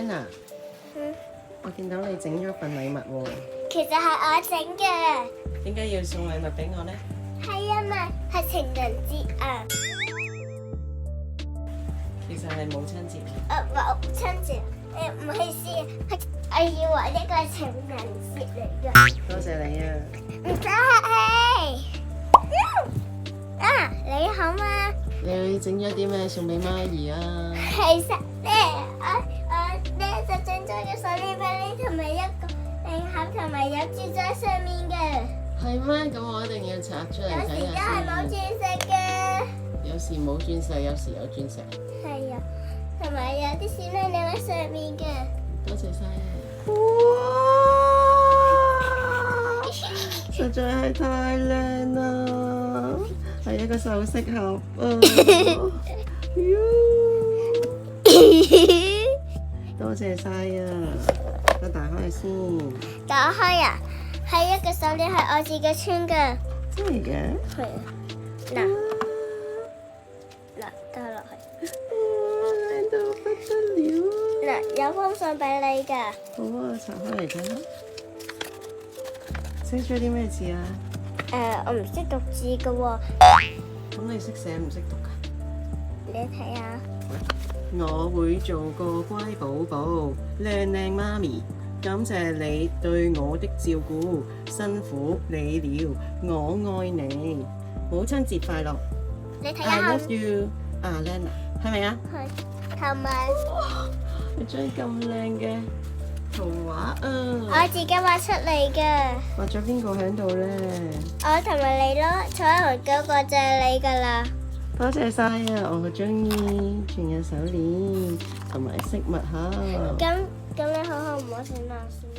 Lena，我見到你整咗份禮物喎，其實係我整嘅。點解要送禮物俾我呢？係因為係情人節啊！其實係母親節。母親節，唔好意思，我以為呢個係情人節嚟嘅。多謝你啊！唔使客氣。你好嘛？你整咗啲咩送俾媽咪啊？其實咧，我咧就整咗個手鏈俾你，同埋一個禮盒，同埋有鑽在上面嘅。係咩？咁我一定要拆出嚟有時都睇下係冇鑽石嘅。有時冇鑽石，有時有鑽石。係啊，同埋有啲閃亮亮喺上面嘅。多謝晒啊！哇！實在係太靚啦，係一個首飾盒啊！多謝晒啊！我打開先。打開啊，係一個手鏈，係我自己穿嘅。真係嘅？係啊，嗱，戴落去。哇，靚到不得了啊！嗱，有封信俾你㗎。好啊，拆開嚟睇下。寫咗啲咩字啊？我唔識讀字㗎喎。咁你識寫唔識讀㗎？你睇下。我會做個乖寶寶，靚靚媽咪，感謝你對我的照顧，辛苦你了，我愛你，母親節快樂！I 你睇下。 love you，啊 Lena，係咪啊？係。同埋一張咁靚嘅圖畫啊！我自己畫出嚟嘅。畫咗邊個喺度咧？我同埋你咯，彩虹嗰個就係你㗎啦。多謝晒啊！我好中意，仲有手鏈同埋飾物盒。咁你好好唔好整爛先？